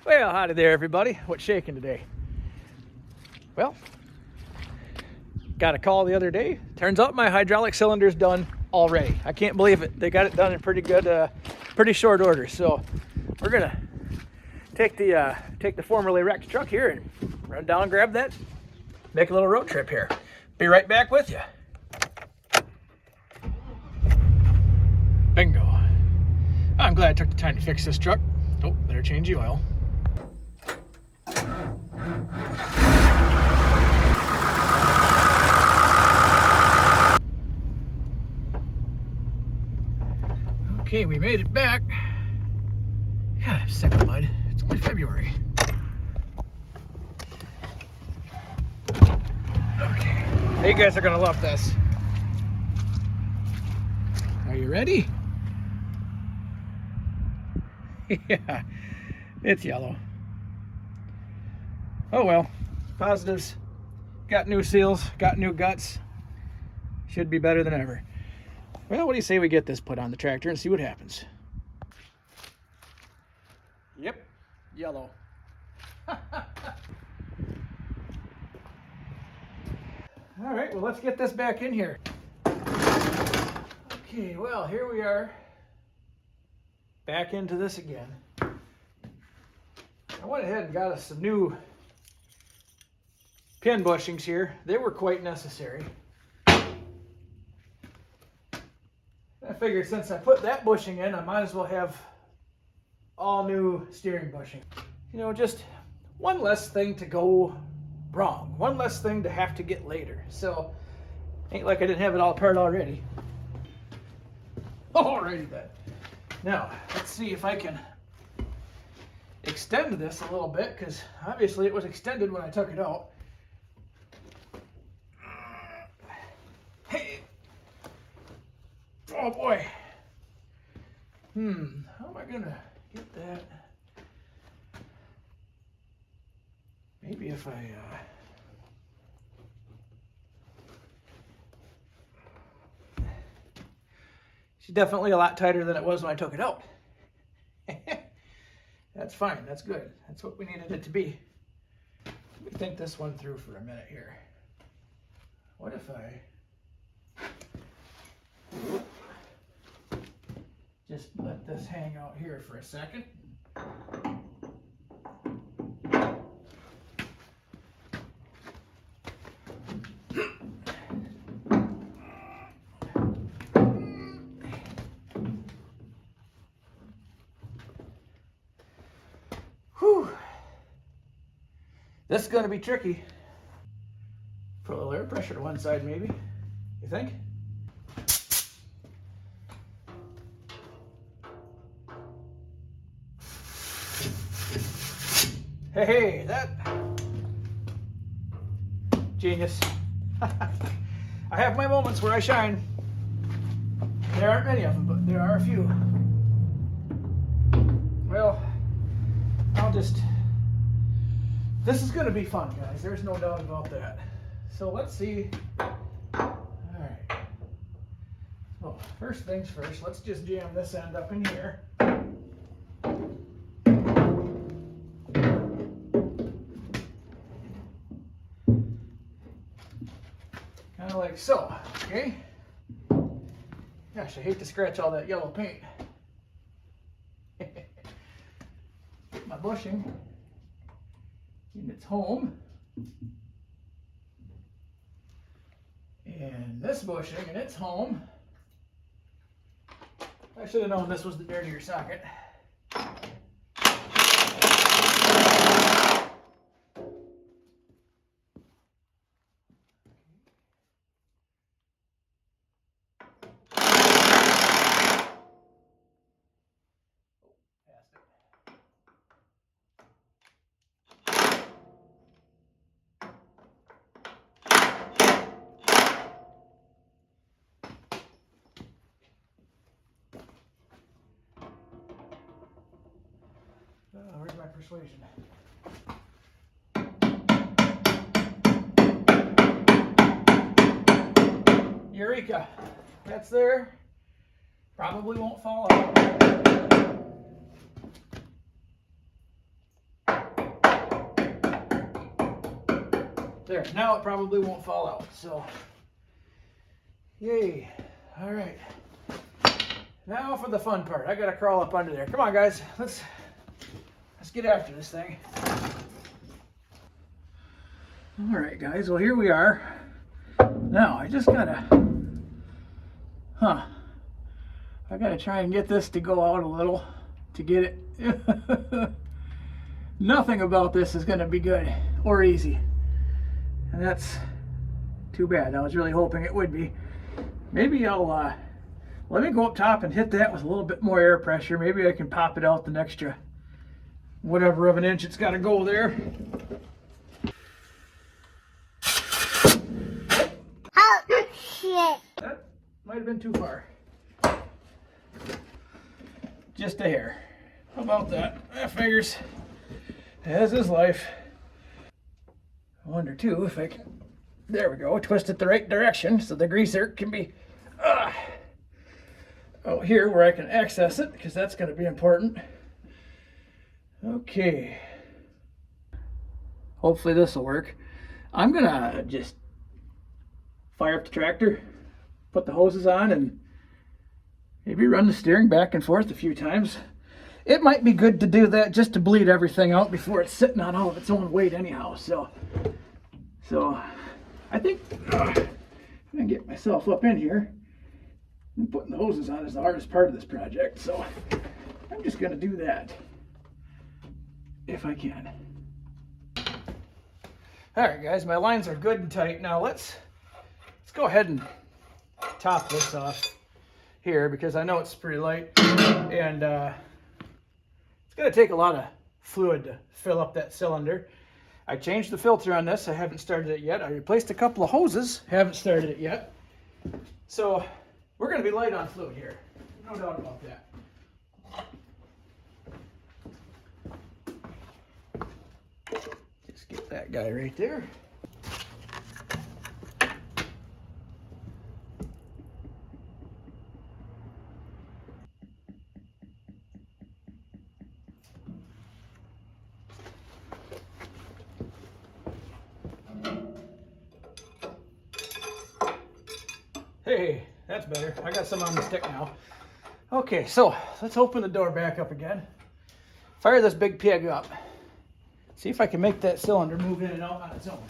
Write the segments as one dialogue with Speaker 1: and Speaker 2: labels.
Speaker 1: Well, howdy there, everybody. What's shaking today? Well, got a call the other day. Turns out my hydraulic cylinder's done already. I can't believe it. They got it done in pretty good, pretty short order. So we're gonna take the formerly wrecked truck here and run down and grab that. Make a little road trip here. Be right back with you. Bingo. I'm glad I took the time to fix this truck. Oh, better change the oil. Okay, we made it back. God, I'm sick of mud. It's only February. Okay, you guys are gonna love this. Are you ready? Yeah, it's yellow. Oh well, positives. Got new seals, got new guts. Should be better than ever. Well, what do you say we get this put on the tractor and see what happens? Yep, yellow. All right, well, let's get this back in here. Okay, well, here we are. Back into this again. I went ahead and got us some new pin bushings here. They were quite necessary. I figured since I put that bushing in, I might as well have all new steering bushing. You know, just one less thing to go wrong. One less thing to have to get later. So, ain't like I didn't have it all apart already. Alrighty then. Now, let's see if I can extend this a little bit, because obviously it was extended when I took it out. Hey! Oh boy! How am I gonna get that? Maybe if I, She's definitely a lot tighter than it was when I took it out. That's fine, that's good. That's what we needed it to be. Let me think this one through for a minute here. What if I just let this hang out here for a second? Whew. This is going to be tricky. Put a little air pressure to one side, maybe. You think? Hey, that genius. I have my moments where I shine. There aren't many of them, but there are a few. Well, this is going to be fun, guys. There's no doubt about that. So let's see. All right. Well, first things first, let's just jam this end up in here. Kind of like so, okay? Gosh, I hate to scratch all that yellow paint. Get my bushing in its home. And this bushing in its home. I should have known this was the dirtier socket. Where's my persuasion? Eureka! That's there. Probably won't fall out. There, now it probably won't fall out, so yay. All right, now for the fun part. I gotta crawl up under there. Come on, guys, let's get after this thing. All right, guys, well, here we are. Now I just gotta I gotta try and get this to go out a little to get it. Nothing about this is gonna be good or easy, and that's too bad. I was really hoping it would be. Maybe I'll let me go up top and hit that with a little bit more air pressure. Maybe I can pop it out the extra whatever of an inch it's got to go there.
Speaker 2: Oh shit!
Speaker 1: That might have been too far. Just a hair. How about that? That figures. As is life. I wonder too if I can, there we go, twist it the right direction so the greaser can be out here where I can access it, because that's going to be important. Okay. Hopefully this will work. I'm going to just fire up the tractor, put the hoses on, and maybe run the steering back and forth a few times. It might be good to do that just to bleed everything out before it's sitting on all of its own weight anyhow. So I think I'm gonna get myself up in here, and putting the hoses on is the hardest part of this project. So I'm just gonna do that if I can. All right, guys, my lines are good and tight. Now let's go ahead and top this off here, because I know it's pretty light, and it's going to take a lot of fluid to fill up that cylinder. I changed the filter on this. I haven't started it yet. I replaced a couple of hoses. Haven't started it yet. So we're going to be light on fluid here. No doubt about that. Just get that guy right there. Hey, that's better. I got some on the stick now. Okay, so let's open the door back up again. Fire this big pig up. See if I can make that cylinder move in and out on its own.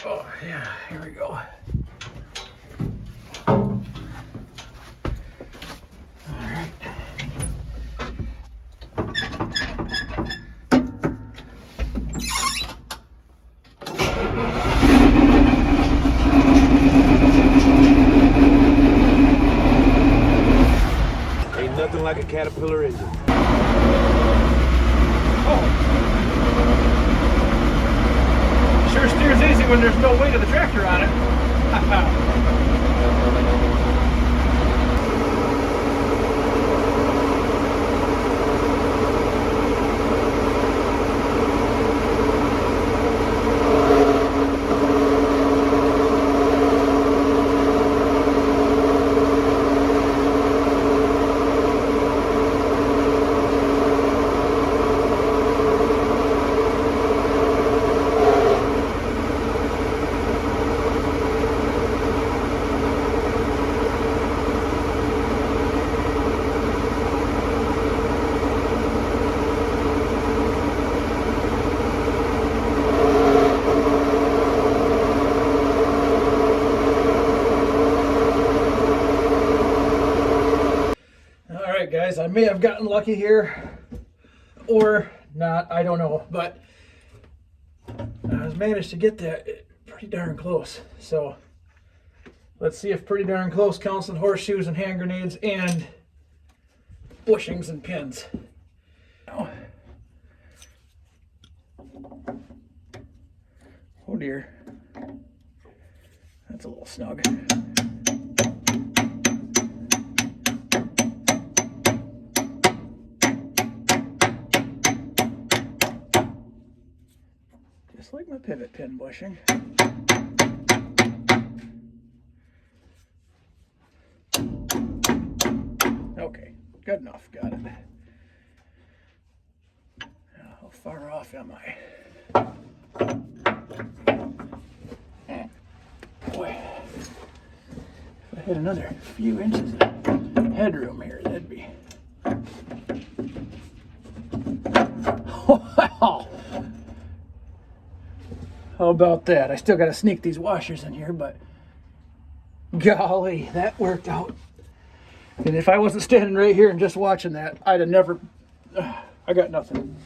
Speaker 1: Oh, yeah, here we go. All right.
Speaker 3: Nothing like a Caterpillar engine.
Speaker 1: Oh. Sure steers easy when there's no weight of the tractor on it. Guys, I may have gotten lucky here or not, I don't know, but I managed to get that pretty darn close. So let's see if pretty darn close counts in horseshoes and hand grenades and bushings and pins. Oh dear, that's a little snug. Just like my pivot pin bushing. Okay, good enough, got it. Now, how far off am I? Boy, if I had another few inches of headroom here, that'd be... Wow! How about that? I still got to sneak these washers in here, but golly, that worked out. And if I wasn't standing right here and just watching that, I'd have never... I got nothing.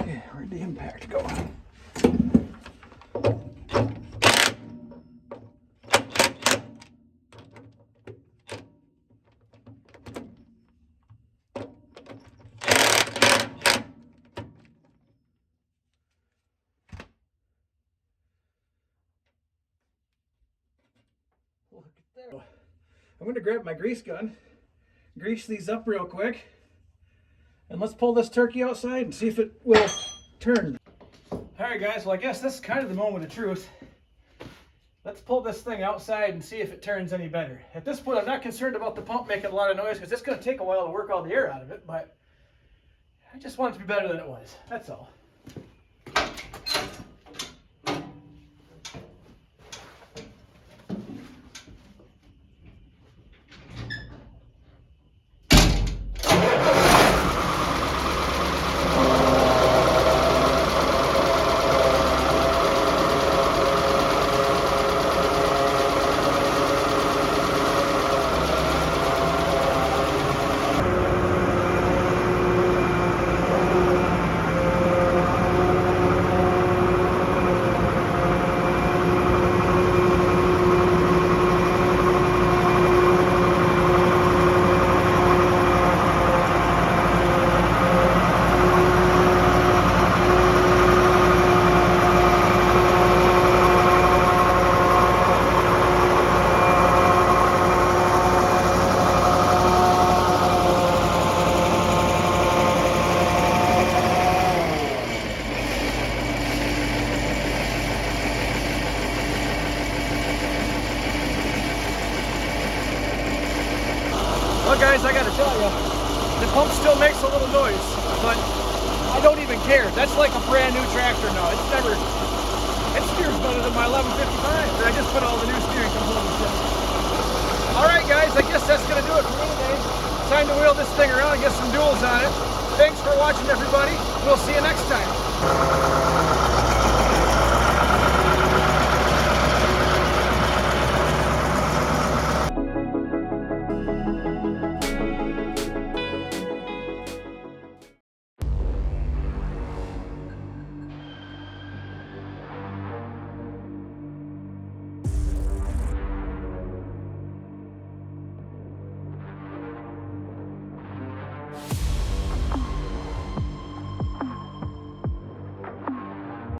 Speaker 1: Okay, where'd the impact go? Look at that. I'm going to grab my grease gun, grease these up real quick, and let's pull this turkey outside and see if it will turn. Alright guys, well I guess this is kind of the moment of truth. Let's pull this thing outside and see if it turns any better. At this point I'm not concerned about the pump making a lot of noise because it's going to take a while to work all the air out of it, but I just want it to be better than it was. That's all. Well guys, I gotta tell you, the pump still makes a little noise, but I don't even care. That's like a brand new tractor now. It steers better than my 1155, and I just put all the new steering components in. Alright guys, I guess that's gonna do it for me today. Time to wheel this thing around and get some duals on it. Thanks for watching everybody. We'll see you next time.